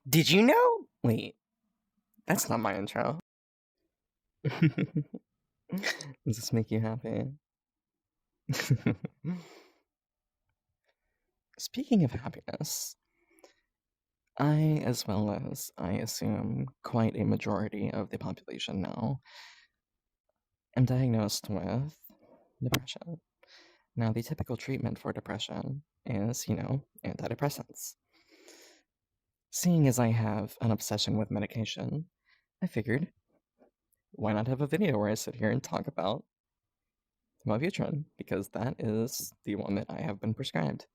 Did you know? Wait, that's not my intro. Does this make you happy? Speaking of happiness, I, as well as I assume quite a majority of the population now, am diagnosed with depression. Now, the typical treatment for depression is, antidepressants. Seeing as I have an obsession with medication, I figured, why not have a video where I sit here and talk about Wellbutrin, because that is the one that I have been prescribed.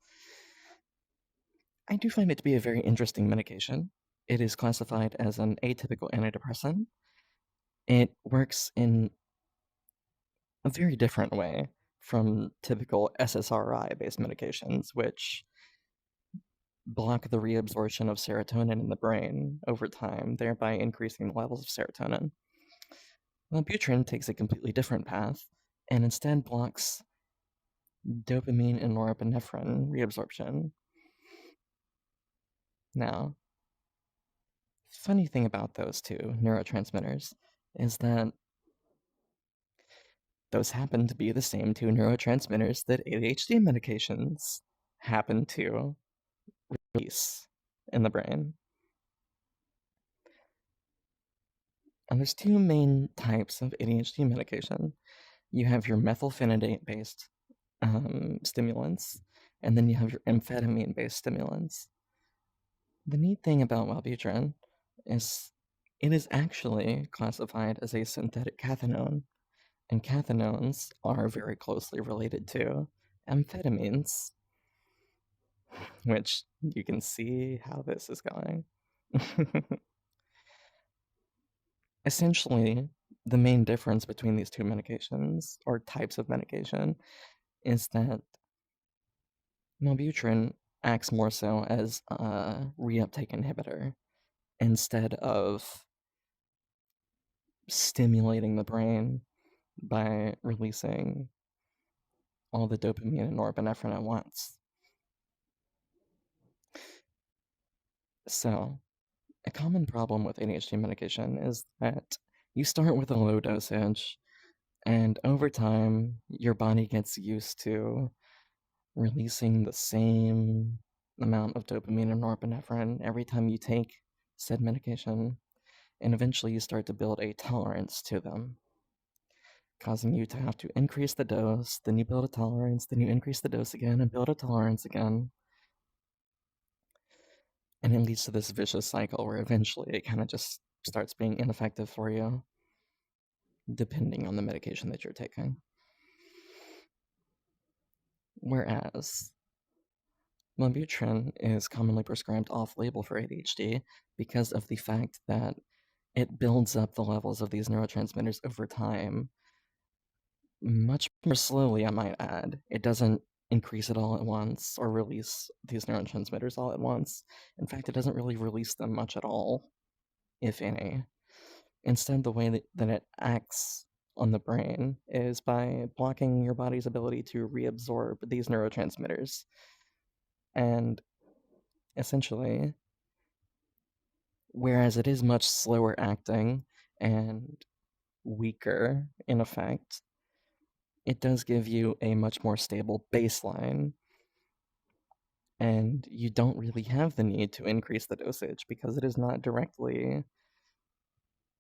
I do find it to be a very interesting medication. It is classified as an atypical antidepressant. It works in a very different way from typical SSRI-based medications, which block the reabsorption of serotonin in the brain over time, thereby increasing the levels of serotonin. Wellbutrin takes a completely different path and instead blocks dopamine and norepinephrine reabsorption. Now, funny thing about those two neurotransmitters is that those happen to be the same two neurotransmitters that ADHD medications happen to release in the brain. And there's two main types of ADHD medication. You have your methylphenidate-based stimulants, and then you have your amphetamine-based stimulants. The neat thing about Wellbutrin is it is actually classified as a synthetic cathinone, and cathinones are very closely related to amphetamines, which you can see how this is going. Essentially, the main difference between these two medications, or types of medication, is that Wellbutrin acts more so as a reuptake inhibitor instead of stimulating the brain by releasing all the dopamine and norepinephrine at once. So, a common problem with ADHD medication is that you start with a low dosage, and over time, your body gets used to releasing the same amount of dopamine and norepinephrine every time you take said medication, and eventually you start to build a tolerance to them, causing you to have to increase the dose, then you build a tolerance, then you increase the dose again and build a tolerance again. And it leads to this vicious cycle where eventually it kind of just starts being ineffective for you, depending on the medication that you're taking. Whereas Wellbutrin is commonly prescribed off-label for ADHD because of the fact that it builds up the levels of these neurotransmitters over time, much more slowly, I might add. It doesn't increase it all at once or release these neurotransmitters all at once. In fact, it doesn't really release them much at all, if any. Instead, the way that it acts on the brain is by blocking your body's ability to reabsorb these neurotransmitters. And essentially, whereas it is much slower acting and weaker in effect, it does give you a much more stable baseline, and you don't really have the need to increase the dosage because it is not directly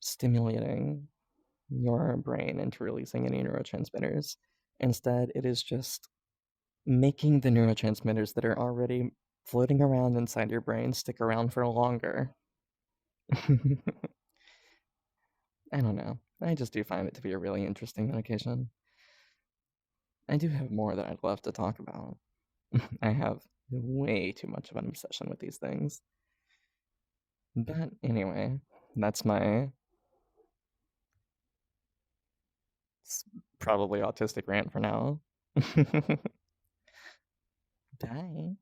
stimulating your brain into releasing any neurotransmitters. Instead, it is just making the neurotransmitters that are already floating around inside your brain stick around for longer. I don't know. I just do find it to be a really interesting medication. I do have more that I'd love to talk about. I have way too much of an obsession with these things. But anyway, that's my probably autistic rant for now. Bye.